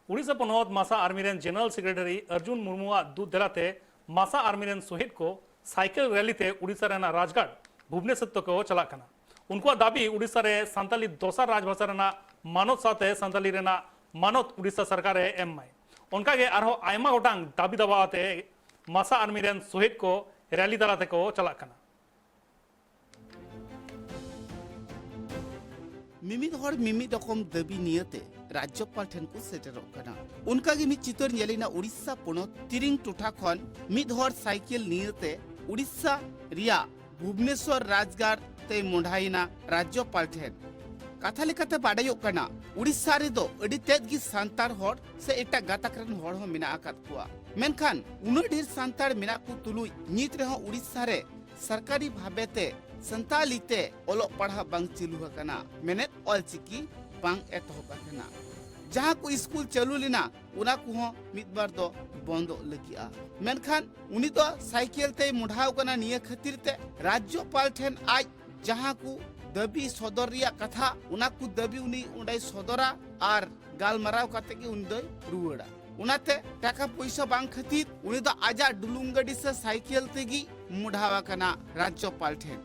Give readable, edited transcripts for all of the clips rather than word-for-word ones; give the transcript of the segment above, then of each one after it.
उड़ीसा पनौत मासा आर्मी रेन जनरल सेक्रेटरी अर्जुन मुर्मुआ दूध दलाते मासा आर्मी रेन सोहित को साइकिल रैली ते उड़ीसा रेना राजघाट भुवनेश्वर को चलाकना उनको दाबी उड़ीसा रे सांताली दोसर राजभाषा रेना मानोत साथे सांताली रेना मानोत उड़ीसा सरकार एम माय उनका के आरो आयमा गोटांग दाबी दबाते मासा आर्मी रेन सोहित को रैली दलाते को चलाकना मिमिद हर मिमिद रकम दाबी नियते राज्यपाल ठेन को सेटेरोग कना उनका गे मिद चितर नेलिना उड़ीसा पनौत तिरिंग टोठा खन मिद हर साइकिल नियते उड़ीसा रिया भुवनेश्वर राजगार ते मोंढाइना राज्यपाल ठेन कथा लेकाते बाडायोग कना उड़ीसा रे दो अडी तेज गी सांतार हर से एटा गाताकरन हर हो मेना आकात कुआ मेनखान उन ढेर सांतार मेना को तुलु नित रे हो उड़ीसा रे सरकारी भाबेते संतालीते ओलोग पढ़ा बांग चिलु हकना मेनेत ऑलचिकी बांग एतहब हकना जहाँ को स्कूल चालू लेना उना को हो मिदबार दो बंदो लगिया मेनखान उनी दो साइकिल ते मुढ़ाव कना निया खातिर ते राज्यपाल ठेन आज जहाँ को दबी सदर रिया कथा उना को दबी उनी उंडै सदरा आर गालमाराव काते के उन दो रुवड़ा उनाते टाका पैसा बांग खातिर उनी दो आजा डुलुंगडी से साइकिल तेगी मुढ़ावा कना राज्यपाल ठेन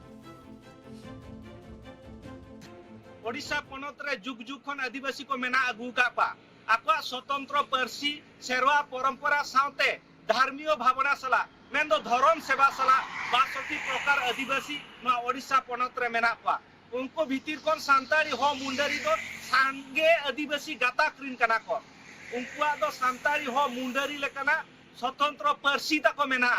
ओडिशा पनौत रे जुग जुग खन आदिवासी को मेना आगु कापा आकवा स्वतंत्र पर्सी सेरवा परंपरा सावते धार्मिक भावना सला मेंदो धर्म सेवा सला 62 प्रकार आदिवासी मा ओडिशा पनौत रे मेना पा उनको भीतर कोन सांतारी हो मुंडरी दो सांगे आदिवासी गाता क्रिन कना को उनको दो सांतारी हो मुंडरी लेकना स्वतंत्र पर्सी ता को मेना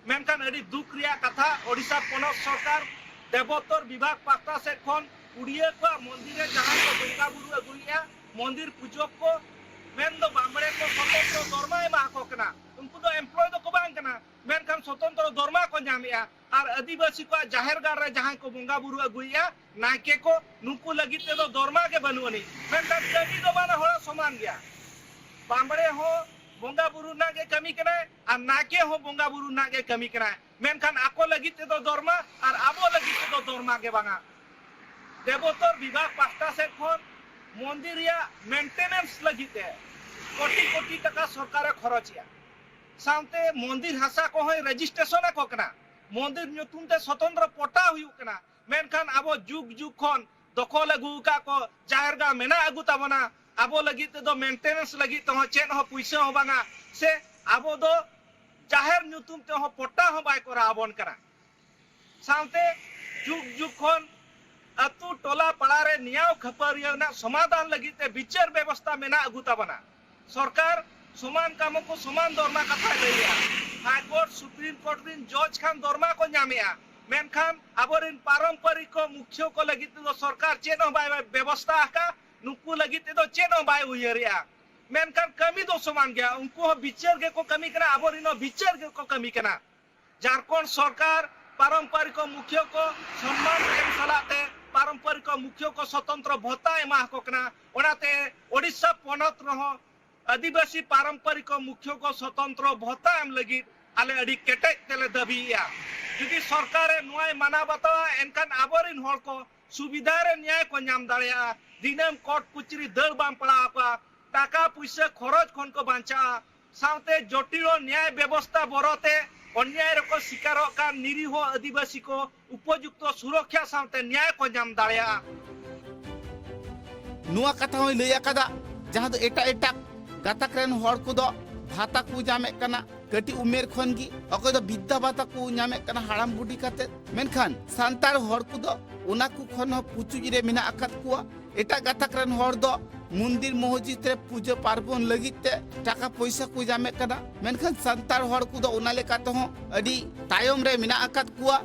मेनखान अडी दुख रिया कथा ओडिशा पनौत सरकार देवोत्तर विभाग पाक्ता से खन उड़िया को मंदिर जहाँ को बंगा बुरु अगुलिया मंदिर पूजक को मेन दो बामड़े को स्वतंत्र धर्मा एमा को कना उनको तो एम्प्लॉय दो को बांग कना मेनखान स्वतंत्र धर्मा को नामिया और आदिवासी को जाहेरगार रे जहाँ को बंगा बुरु अगुलिया नाके को नुकु लगी ते दो धर्मा के बनुवनी मेनखान कमी दो माना होला समान गया बामड़े हो बंगा बुरु ना के कमी कना और नाके हो बंगा बुरु ना के कमी कना मेनखान आको लगी ते दो धर्मा और आबो लगी ते दो धर्मा के बांगा देवोत्तर विभाग पास्ता से खन मंदिर या मेंटेनेंस लगी ते कोटी कोटी टका सरकार खरचिया सामते मंदिर हासा को है रजिस्ट्रेशन को कना मंदिर नुतुम ते स्वतंत्र पटा हुई कना मेनखान आबो जुग जुग खन दखल अगु का को जाहेरगा मेना अगु ताबना आबो लगी ते दो मेंटेनेंस लगी तो चेन हो पैसा हो बांगा से आबो दो जाहेर नुतुम ते हो पटा हो बाय करा आबन कना सामते जुग जुग खन अतु टोला पड़ा रे नियाव खपरिया ना समाधान लगी ते विचार व्यवस्था में ना अगुता बना सरकार समान कामों को समान दरमा कथा लैया हाई कोर्ट सुप्रीम कोर्ट रिन जज खान दरमा को न्यामिया मेनखान आबोरिन पारंपरिक को मुख्य को लगी तो सरकार चेनो बाय व्यवस्था का नुकु लगी तो चेनो बाय उयरिया मेनखान कमी दो समान गया उनको विचार के को कमी कना आबोरिन विचार के को कमी कना झारखंड सरकार पारंपरिक मुख्य को सम्मान एम सलाते पारंपरिक मुख्य को स्वतंत्र भत्ता एमा को कना ओनाते ओडिशा पनौत रहो आदिवासी पारंपरिक मुख्य को स्वतंत्र भत्ता एम लगी आले अडी केटे तेले दबिया जुदी सरकार नुआय माना बतावा एनकान आबोरिन हर को सुविधा रे न्याय को नाम दाड़िया दिनम कोर्ट कुचरी दर बाम पड़ा आपा टाका पैसा खरच खन को बांचा सावते जटिल न्याय व्यवस्था बरते अन्याय को शिकार का निरीह आदिवासी को उपयुक्त सुरक्षा सामते न्याय को नाम दाड़िया नुआ कथा होय लैया कदा जहाँ दो एटा एटा गाताकरेन हर को दो भाता को जामे कना कटी उमेर खन गी अको दो विद्या भाता को नामे कना हाड़ाम बुडी काते मेनखान सांतार हर को दो उना को खन पुचुजी रे मेना आकात कुआ एटा गाताकरेन हर दो मंदिर मस्जिद रे पूजा पार्बन लगिते टाका पैसा को जामे कना मेनखान सांतार हर को दो उना लेकाते हो अडी तायम रे मेना आकात कुआ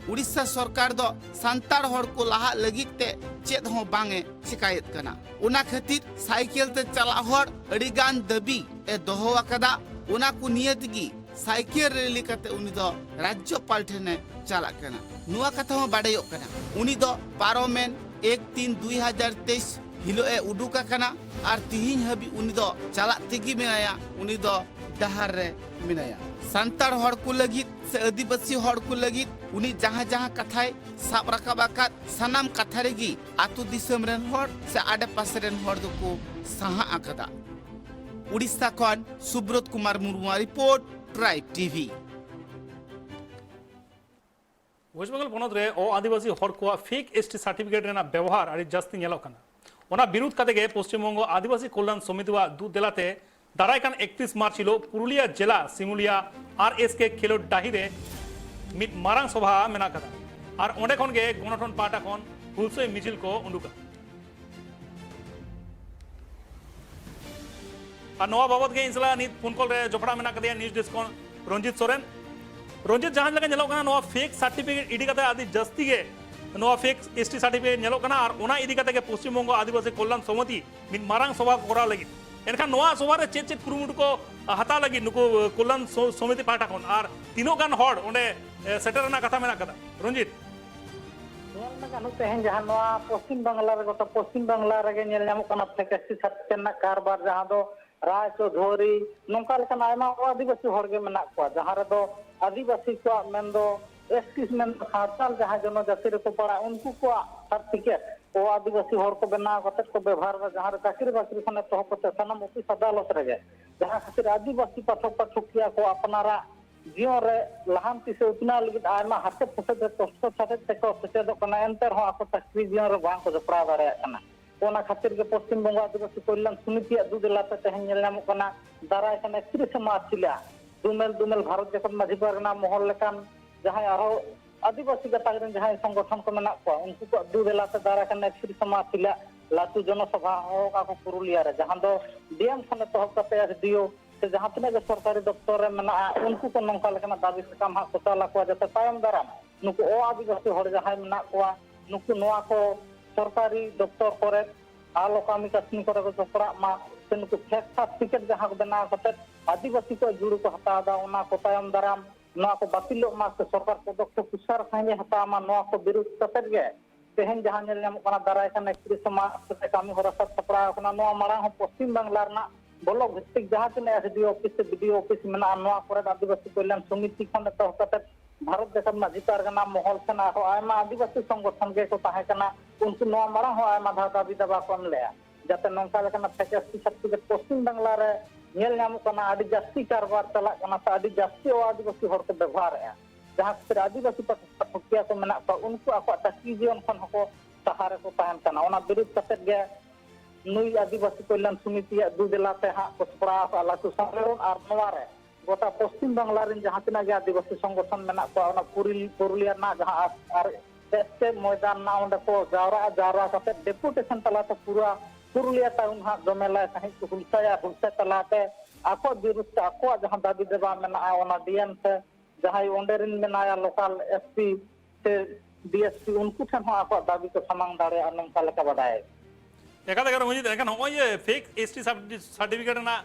उड़ीसा सरकार दो सांतार हर को लाहा लगिते चेद हो बांगे शिकायत कना उना खातिर साइकिल ते चला हर अडी गान दबी ए दोहो अकदा उना को नियत गी साइकिल रैली काते उनी दो राज्यपाल ठेने चला कना नुआ कथा हो बाडयो कना उनी दो पारोमेन 1/3/2023 हिलो ए उडुका कना आर तिहिन हबी उनी दो चला तेगी मेनाया उनी दो डहार रे मेनाया सांतार हर को लगित से आदिवासी हर को लगित उनी जहाँ जहाँ कथाय साब रकाबाकात सनाम कथा रेगी आतु दिसम रेन हर से आडे पासे रेन हर दो को सहा आकदा उड़ीसा खन Subrat Kumar Murmu report tribe TV. West Bengal पनत रे ओ आदिवासी हर को फेक एसटी सर्टिफिकेट रेना व्यवहार आदि जास्ती नेलो कना ओना विरोध काते गे पश्चिम बंग आदिवासी कल्याण समिति वा दू देलाते दारायकान 31 मार्च हिलो पुरुलिया जिला सिमुलिया आरएसके खेलोड डाही रे मिट मारांग सभा मेना कदा और ओंडे खन गे गणठन पाटा खन हुलसई मिजिल को उंडुका और नवा बाबत के इंसला नित फोन कॉल रे जोपड़ा मेना कदिया न्यूज डेस्क खन रंजित सोरेन रंजित जहां लगा नेलो कना नवा फेक सर्टिफिकेट इडी कते आदि जस्ती गे नवा फेक एसटी सर्टिफिकेट नेलो कना और ओना इदी कते गे पश्चिम बंग आदिवासी कल्याण समिति मिट मारांग सभा कोरा लगी एनखान नवा सभा रे चेत चेत कुरुमुट को हता लगी नुको कल्याण समिति पाटा खन और तीनो गान हड़ ओंडे सेटरना कथा मेना कदा रंजित तेहन जहां पश्चिम बांग्ला गोटा पश्चिम बांग्ला रे नेल नामो कना फेकेसी सर्टिफिकेट कारबार जहां दो राय चौधरी नोंका लेकन आयमा आदिवासी हड़गे मेना को जहां रे दो आदिवासी को मेंदो एसटी मेन सावताल जहां जनजाति रे को पड़ा उनको को सर्टिफिकेट ओ आदिवासी हड़ को बना कते को व्यवहार जहां रे चाकरी बाकरी खने तो कते सनम ऑफिस अदालत रे जहां खातिर आदिवासी पाठक पाठकिया को अपनारा जीवन रे लहांती से उतना लगित आयमा हाथे फसे कष्ट साथे तको सेचेदो कना एंतर हो आको चाकरी जीवन रे बांग को जपड़ा दारे कना ओना खातिर के पश्चिम बंग आदिवासी कल्याण समिति दू दिलाते तेहन नेल नामो कना दाराय कना 31 मार्च छिला दुमेल भारत जकत माझी परगना महल लेकान जहां आरो आदिवासी गताक रन जहां संगठन को मेना को उनको को दू दिलाते दाराय कना 31 मार्च छिला लातू जनसभा हो का पुरुलिया रे जहां दो डीएम खने तो कते एसडीओ से जहां तने सरकारी दफ्तर रे मेना उनको को नंका लेकना दाबी सकाम हा को ताला को जते तायम दाराम नुको ओ आदिवासी हड़ जहां मेना को नुको नोआ को सरकारी दफ्तर करे आलो कामी कसनी करे को चपड़ा मा से नुको फेक सर्टिफिकेट जहां को बना कते आदिवासी को जुड़ू को हता दा ओना को तायम दाराम नोआ को बातिलो मा से सरकार पदक्षेप कुसार खाने हता मा नोआ को विरोध कते गे तेहन जहां नेल नाम कना दाराय कना 31 मार्च से कामी होरा सब चपड़ा कना नोआ मारा हो पश्चिम बांग्ला रना बोलो भित्तिक जहां तने एसडीओ ऑफिस से बीडीओ ऑफिस मेना नोआ करे आदिवासी कल्याण समिति खन तो कते भारत जकत माझी परगना महल सेना हो आयमा आदिवासी संगठन के को ताहे कना उनको नोआ मारा हो आयमा धाका भी दबा कम ले जाते नोंका लेकना फेकेसी सर्टिफिकेट पश्चिम बांग्ला रे नेल नाम कना आदि जास्ती कारबार चला कना ता आदि जास्ती ओ आदिवासी हर को व्यवहार है जहां से आदिवासी पठकिया को मेना को उनको आको चाकरी जीवन खन को सहारे को ताहन कना ओना विरोध कते गे नुई आदिवासी कल्याण समिति दू दिलाते हा पछपड़ा आला को सम्मेलन और नवा रे गोटा पश्चिम बांग्ला रे जहां तना गे आदिवासी संगठन मेना को ओना पुरुलिया ना जहां और एसके मैदान ना ओंडे को जावरा कते डेपुटेशन तलाते पूरा पुरुलिया टाउन हा जमेला सही को हुलसा तलाते आको विरुद्ध आको जहां दाबी देबा मेना ओना डीएम से जहां ओंडे रिन मेना लोकल एसपी से डीएसपी उनको ठन हो आको दाबी को समांग दारे अनंका लेका बडाय एकादा कर मुझे देखन हो ये फेक एसटी सर्टिफिकेट ना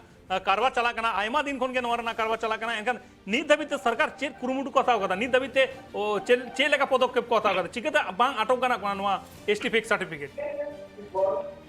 कारवा चला कना आयमा दिन खन के नवर ना कारवा चला कना एनखान नित धाबिते सरकार चेक कुरुमुटु कथा कदा नित धाबिते ओ चे लेका पदक्षेप कथा कदा चिकते बांग आटक कना कोना नवा एसटी फेक सर्टिफिकेट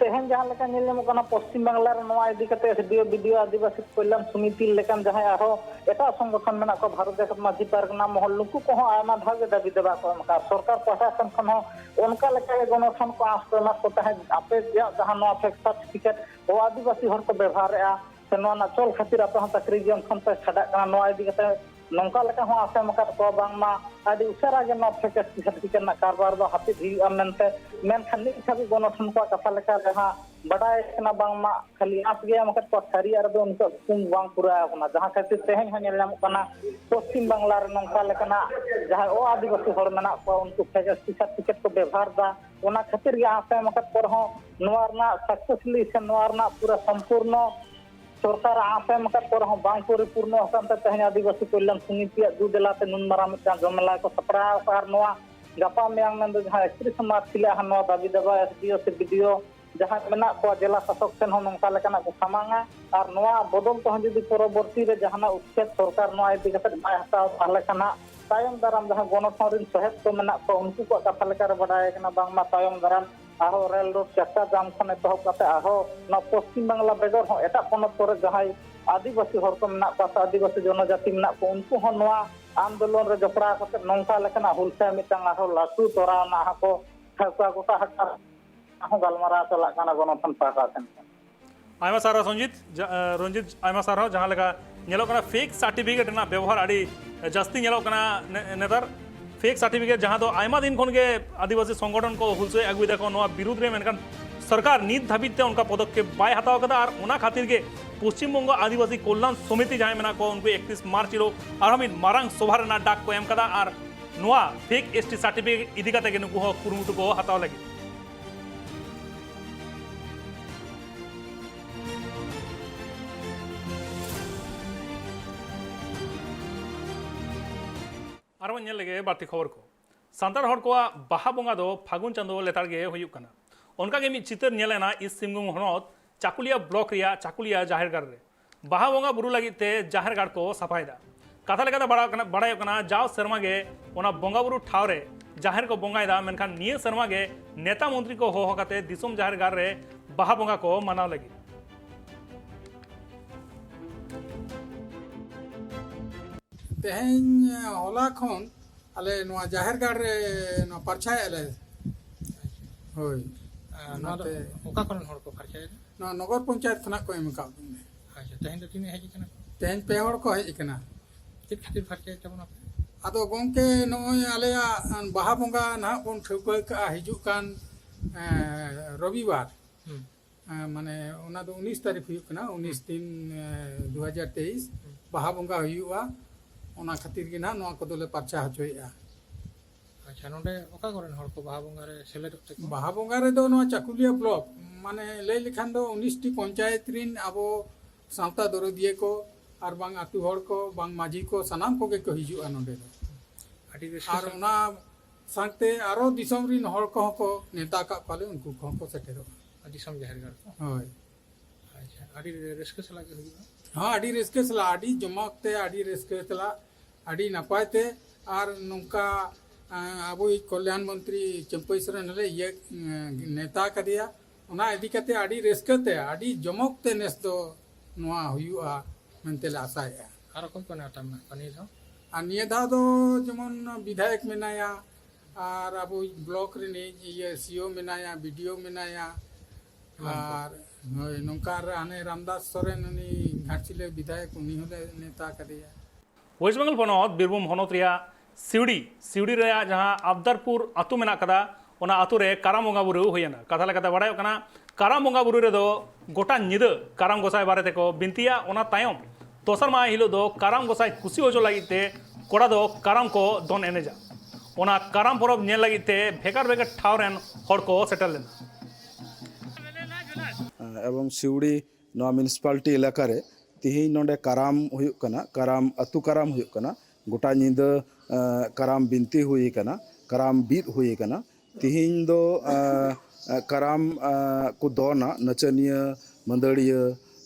तेहन जहां लेका नेल नामो कना पश्चिम बांग्ला रे नवा इदी कते एसडीओ बीडीओ आदिवासी कल्याण समिति लेकान जहां आरो एटा संगठन मेना को भारत जकत माझी परगना महल लुकु को हो आयमा भागे दाबी देबा को का सरकार प्रशासन खन हो उनका लेका गणठन को आस्तना को ताहे आपे जहां नवा फेक सर्टिफिकेट ओ आदिवासी हर को व्यवहार आ से नवा ना चल खातिर आप हम चाकरी जीवन खन पे खड़ा कना नवा इदी कते नंका लेका हो आसे मका को बांगमा आदि उसरा गे नवा फेक सर्टिफिकेट ना कारबार दो हापि धी अमनते मेन खनि छबि गणठन को कथा लेका जहां बडाय कना बांगमा खाली आस गे मका को सारी अर दो उनको कुम बांग पूरा कना जहां खातिर तेहन हो नेल नाम कना पश्चिम बांग्ला रे नंका लेकना जहां ओ आदिवासी हड़ मेना को उनको फेक सर्टिफिकेट को व्यवहार दा ओना खातिर गे आसे मका पर हो नवारना सक्सेसफुली से नवारना पूरा संपूर्ण सरकार आसे मका पर हो बांग परिपूर्ण हसन तेहन आदिवासी कल्याण समिति दू दिलाते नुन मारा मिटा जमला को सपड़ा और नवा गपा मेंग नंद जहां 31 मार्च छिला हन दाबी देबा एसडीओ से बीडीओ जहां मेना को जिला शासक सेन हो नंका लेकना को सामांगा और नवा बदल तो जदि परवर्ती रे जहां उच्चेद सरकार नवा इदी कते बाय हताव ताले कना तायम दाराम जहां गणठन रिन सहेत को मेना को उनको को कथा लेका रे बडाय कना बांगमा तायम दाराम आरो रेल रोड चक्का जाम खने तो कते आरो न पश्चिम बांग्ला बेगर हो एटा पनत पर जहां आदिवासी हर को मेना को आदिवासी जनजाति मेना को उनको हो नवा आंदोलन रे जपड़ा कते नंका लेकना हुलसा मिटांग आरो लासु तोरा ना को खाका गोटा हटा हो गलमारा चला कना गणठन पाका सेन आयमा सारा रंजित आयमा सारा जहां लगा नेलो कना फेक सर्टिफिकेट ना व्यवहार आड़ी जास्ती नेलो कना नेतार फेक सर्टिफिकेट जहां दो आयमा दिन खन के आदिवासी संगठन को हुलसे अगुई देखो नोआ विरुद्ध रे मेनकान सरकार नित धाबित उनका पदक्षेप बाय हताव कदा और उना खातिर के पश्चिम बंग आदिवासी कल्याण समिति जहां मेना को उनको 31 मार्च हिलो और हम मारांग सभा रेना डाक को एम कदा और नोआ फेक एसटी सर्टिफिकेट इदी कते के नुकु हो कुरुमुटु को हताव लगी और वन लगे बाती खबर को सानतार हर को बाहा बंगा दो फागुन चांदो लेतार गे हुयुक कना उनका के मिद चितर नेलेना इस सिमगुम हनोत चाकुलिया ब्लॉक रिया चाकुलिया जाहेरगाड़ रे बाहा बंगा बुरु लगित ते जाहेरगाड़ को सफायदा कथा लेकाते बड़ाय कना जाव सेरमा गे ओना बंगा बुरु ठाव रे जाहेर को बंगायदा मेनखान निये सेरमा गे नेता मंत्री को होहो काते दिसोम जाहेरगाड़ रे बाहा बंगा को मनाव लगी तेहें होला खन आले नोआ जाहेरगाड़ रे नो परछाय आले होय नाते ओका खन हर को फरछाय नो नगर पंचायत खना को एम का अच्छा तेहें तो तीन हेज कना तेहें पे हर को हेज कना चेक खातिर फरछाय तबना आदो गोंके नोय आलेया बाहा बंगा ना बन ठौका का हिजु कान रविवार माने ओना दो 19 तारीख हुई कना 19 दिन 2023 बाहा बंगा हुआ ओना खातिर के ना नोआ को दोले परचा हचोया अच्छा नोंडे ओका करन हर को बाहा बंगा रे सेलेक्ट ते बाहा बंगा रे दो नोआ चाकुलिया ब्लॉक माने लय लिखान दो 19 टी पंचायत रिन आबो सावता दरदिये को और बांग आतु हर को बांग माझी को सनाम को के को हिजुआ नोंडे दो आटी और ओना सांगते आरो दिसम रिन हर को नेता का पाले उनको को सेटेरो दिसम जाहेरगाड़ को होय अच्छा आटी रिस्क सला के हुई हाँ आड़ी रेस्के सला आड़ी जमाकते आड़ी रेस्के सला आड़ी नपायते और नौका अब कल्याण मंत्री चंपई सोरेन हले ये नेता कदिया ओना इदी कते आड़ी रेस्केते आड़ी जमकते नेस दो नोआ हुयुआ मेनते ला आसाया आरो कोई को नेता में कनी दो आ निये धा दो जेमन विधायक मेनाया और अब ब्लॉक रे ये सीओ मेनाया बीडीओ मेनाया और नौकार आने रामदास सोरेन उनी घाटसिले विधायक उनी होले नेता कदिया वेस्ट बेंगल पनोत बीरभूम हनोत रिया सिवड़ी रे जहां अब्दारपुर आतु मेना कदा ओना आतु रे काराम बंगा बुरु होयना कथा लेकाते बड़ाय कना काराम बंगा बुरु रे दो गोटा निद काराम गोसाई बारे तेको बिनतिया ओना तायम दोसर मा हिलो दो काराम गोसाई खुशी होजो लागिते कोड़ा दो काराम को दोन एनेजा ओना काराम परब नेल लागिते भेगार भेगार ठाव रेन हर को सेटल लेना एवं सिवड़ी नवा म्यूनिसिपालिटी इलाका रे तिहिन नोंडे काराम हुयुक कना काराम अतु काराम हुयुक कना गोटा निद काराम बिनती हुई कना काराम बीत हुई कना तिहिन दो काराम को दोना नचनिया मंदड़िया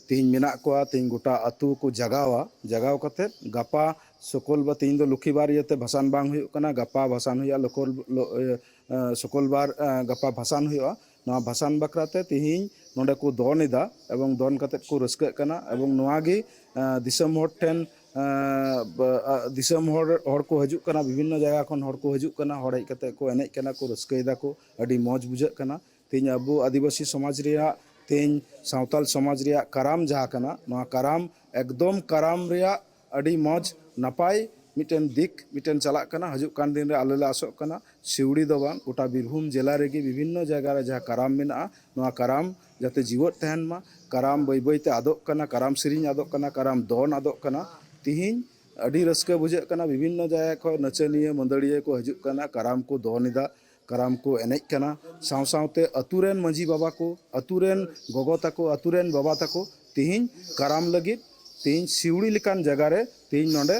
तिहिन मेना को तिहिन गोटा अतु को जगाव कते गपा सकल बा तिहिन दो लुखीबार येते भाषण बांग हुयुक कना गपा भाषण हुया लोकल सकल बार गपा भाषण हुआ नवा भाषण बकराते तिहिन नोंडे को दोन इदा एवं दोन कते को रस्के कना एवं नवागी दिसम हर ठेन दिसम हर को हजू कना विभिन्न जगह खन हर को हजू कना हर हेज कते को एनेज कना को रस्केदा को अडी मौज बुझाग कना तिहिन अबो आदिवासी समाज रिया तिहिन सावताल समाज रिया काराम जहा कना नवा काराम एकदम काराम रिया अडी मौज नपाय मिटन दिक मिटन चला कना हजू कान दिन रे आले आसोग कना सिवड़ी दो बांग गोटा बीरभूम जिला रेगी विभिन्न जगह रे जहाँ काराम मेना नवा काराम जाते जीवत तहन मा काराम बै बैते आदोग कना काराम सेरिंग आदोग कना काराम दोन आदोग कना तिहिन अडी रस्के बुझाग कना विभिन्न जगह को नचनिया मंदड़िया को हजू कना काराम को दोनिदा काराम को एनेज कना साव सावते अतुरेन मांझी बाबा को अतुरेन गोगो ताको अतुरेन बाबा ताको तिहिन काराम लगित तिहिन सिवड़ी लेकान जगह रे तिहिन नोंडे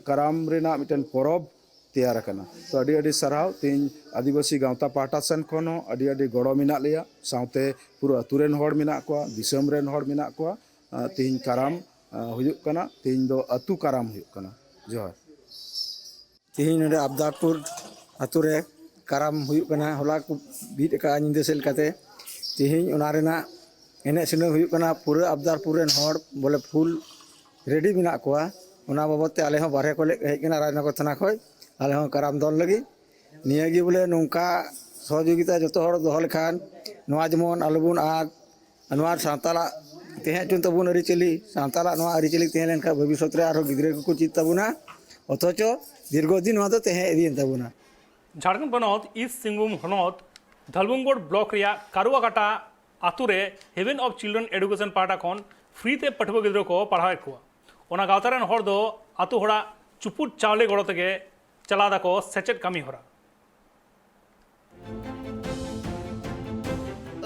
काराम रेना मिटन परब तैयार करना तो अड़ी अड़ी सराव तीन आदिवासी गाँवता पाहटा सेन खन अड़ी अड़ी गड़ो मेना लिया सावते पूरा अतुरेन हर मेना कोआ दिसम रेन हर मेना कोआ तीन काराम हुयुक कना तीन दो अतु काराम हुयुक कना जोहार तीन नोडे अब्दारपुर अतु रे काराम हुयुक कना होला को बीट का निंदे सेल काते तीन ओना रेना एने सेनो हुयुक कना पूरा अब्दारपुर रेन हर बोले फुल रेडी मेना कोआ ओना बाबते आले हं बारहे को हेज कना राजनगर थाना खय आले हं काराम दल लगी नियागी बोले नौका सहयोगिता जो हर दोह लेखान नवा जेमन आलोबन आग नवा सावताला तहें चुन तबुन अरिचली सानताला नोआ अरिचली तहें लेनखा भविष्यत रे आरो गिद्रे को चित तबुना अथच दीर्घदिन नोआ दो तहें इदिन तबुना झारखंड बनत ईस्ट सिंहभूम हनत धलबुंगगढ़ ब्लॉक रिया कारुआकाटा आतु रे हेवन ऑफ चिल्ड्रन एडुकेशन पार्टा खन फ्री ते पठुआ गिद्रो को पढ़ावे कुआ ओना गावता रेन हर दो आतु होड़ा चुपुट चावले गड़ो तेगे चला दाको सेचेट कामी होरा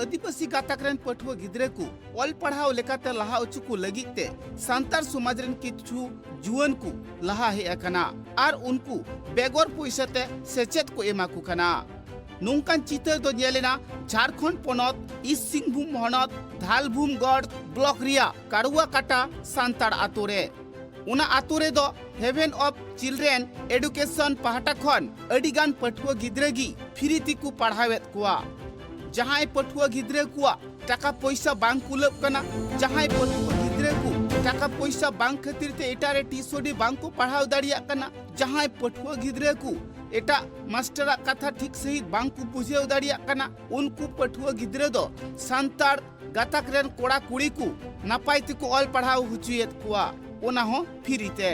आदिवासी गातक रेन पठुआ गिद्रे को ऑल पढ़ाव लेकाते लहा उचु को लगिते सांतार समाज रेन किछु जुवन को लहा हे अकना आर उनको बेगोर पैसाते सेचेत को एमा को कना नोंकान चितर दो नेलेना झारखंड पोनत ईस्ट सिंहभूम हनत धालभूमगढ़ ब्लॉक रिया कारुआकाटा सांतार आतुरे उना आतुरे दो हेवन ऑफ चिल्ड्रेन एडुकेशन पाहटा खन अडिगान पठुआ गिद्रेगी फ्री तिकु पढ़ावेत कुआ जहां पठुआ गिद्रे कुआ टाका पैसा बांग कुलब कना जहां पठुआ गिद्रे को टाका पैसा बांग खातिर ते एटारे टीसोडी बांग को पढ़ाव दाड़िया कना जहां पठुआ गिद्रे को एटा मास्टरा कथा ठीक सही बांग को बुझेव दाड़िया कना उनको पठुआ गिद्रे दो सांतार गातक रेन कोड़ा कुड़ी को नापाय तिको ऑल पढ़ाव हुचुएत कुआ ओना हो फ्रीते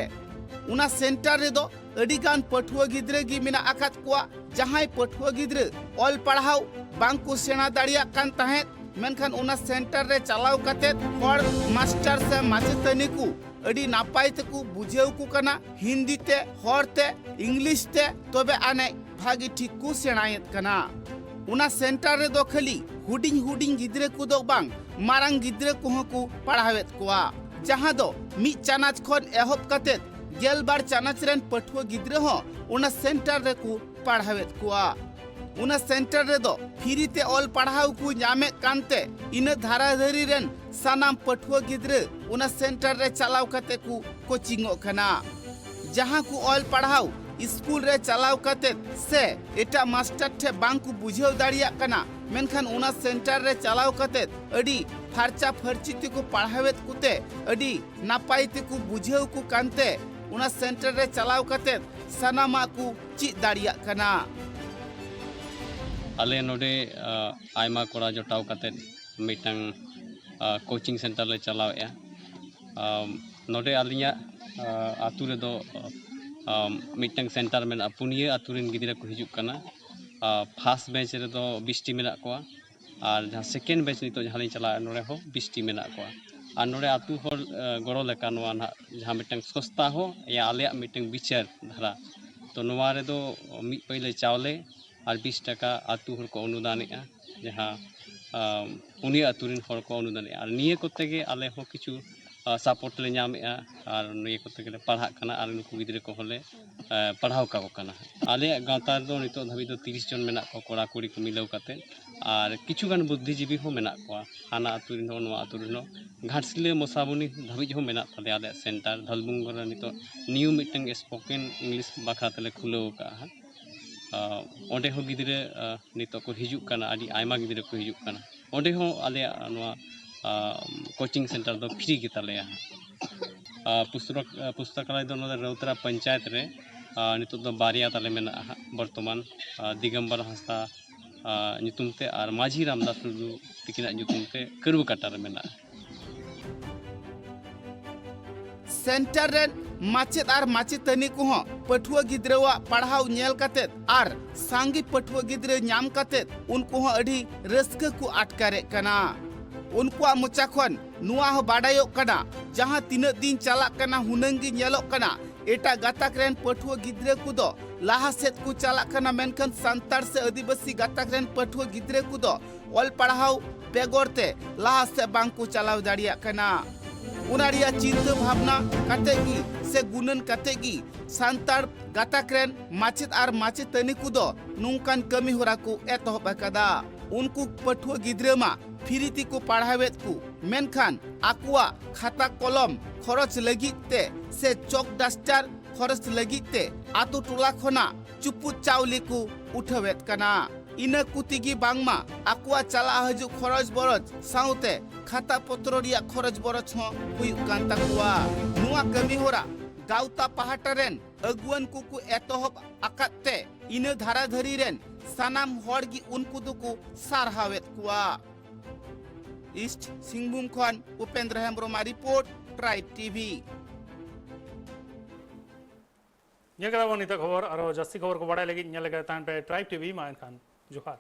उना सेंटर रे दो अडिगान पठुआ गिद्रे गी मेना आकात कुआ जहां पठुआ गिद्रे ऑल पढ़ाव बांग को सेना दाड़िया कान तहेत मेनखान उना सेंटर रे चलाव कते हर मास्टर से माचेतनी को अडी नापाय तको बुझेव को कना हिंदी ते हर ते इंग्लिश ते तबे आने भागी ठीक को सेनायत कना उना सेंटर रे दो खाली हुडिंग हुडिंग गिद्रे को दो बांग मारंग गिद्रे को को पढ़ावेत कोआ जहां दो मी चानाच खन एहब कते गेल बार चानाच रेन पठुआ गिद्रे हो उना सेंटर रे को पढ़ावेत कोआ उना सेंटर रे दो फ्री ते ऑल पढ़ाव को नामे कानते इन धाराधरी रेन सानाम पठुआ गिद्रे उना सेंटर रे चलाव कते को कोचिंगो कना जहां को ऑल पढ़ाव स्कूल रे चलाव कते से एटा मास्टर ठे बांग को बुझेव दाड़िया कना मेनखान उना सेंटर रे चलाव कते अडी फरचा फरची ते को पढ़ावेत कुते अडी नापाय ते को बुझेव को कानते उना सेंटर रे चलाव कते सानामा को ची दाड़िया कना आले नोडे आयमा कोड़ा जोटाव कते मिटंग कोचिंग सेंटर ले चलावेया नोडे आलिया आतु रे दो मिटंग सेंटर में पुनिया आतु रेन गिद्रा को हिजुक कना फर्स्ट बैच रे दो 20 टी मेना कोआ और जहां सेकेंड बैच नितो जहां चला नोडे हो 20 टी मेना कोआ और नोडे आतु होर गड़ो लेका नोआ ना जहां मिटंग सस्ता हो या आलिया मिटंग बिचार धारा तो नोआ रे दो मि पहिले चावले और 20 टका आतु हर को अनुदान जहाँ पुनिया आतु रेन हर को अनुदान और निये कोते गे आले हो किछु सपोर्ट ले नामेआ और निये कोते गेले पढ़ा कना और नुकु गिद्रे को होले पढ़ाव का कना आले गांवता दो नितो धबी दो 30 जन मेना को कोड़ा कुड़ी को मिलाव कते और किछु गान बुद्धिजीवी हो मेना को हाना आतु रेन नो आतु रेन घाटसिले मोसाबुनी धबी हो मेना ताले आले सेंटर धलबुंगगढ़ नितो न्यू मिटंग स्पोकन इंग्लिश बाखरा तले खुलो का ओंडे हो गिद्रे नितो को हिजुक कना आदि आयमा गिद्रे को हिजुक कना ओंडे हो आले नोआ कोचिंग सेंटर दो फ्री गितालेया पुस्तकालय दो नोदे रौतरा पंचायत रे नितो दो बारिया ताले मेना वर्तमान दिगंबर हंसदा नितुमते और माझी रामदास टुडू तिकिना नितुमते करुआकाटा रे मेना सेंटर रेन माचेत और माचेतनी को पठुआ गिद्रेवा पढ़ाव नेल कते और सांगी पठुआ गिद्रे नाम कते उनको अडी रस्क को अटकारे कना उनको मोचा खन नुआ हो बाडायो कना जहां तीन दिन चला कना हुनंगी नेलो कना एटा गातक रेन पठुआ गिद्रे को दो लाहा सेत को चला कना मेनखन सांतार से आदिवासी गातक रेन पठुआ गिद्रे को दो ऑल पढ़ाव बेगोरते लाहा से बांग को चलाव दाड़िया कना उनारिया चिंता भावना कतेगी से गुणन कतेगी सांतार गातक रेन माचेत और माचेतनी को दो नुंकान कमी होरा को एतहब कदा उनको पठुआ गिद्रे मा फ्री को पढ़ावेत को मेनखान आकुआ खाता कलम खरच लगिते से चौक डस्टर खरच लगिते आतु टोला खना चुपुत चावली को उठवेत कना इना कुतिगी बांगमा आकुआ चला हजु खरच बरच साउते खाता पत्र रिया खरच बरच हो हुई कान तकुआ नुआ कमी होरा गावता पहाटा रेन अगुवन को एतहब आकाते इना धाराधरी रेन सानाम हड़गी उनको दुको सारहावेत कुआ ईस्ट सिंहभूम खन Upendra Hembram report tribe TV. ये खबर और जास्ती खबर को बड़ा लगी ट्राइब टीवी मा एनखान जोहार।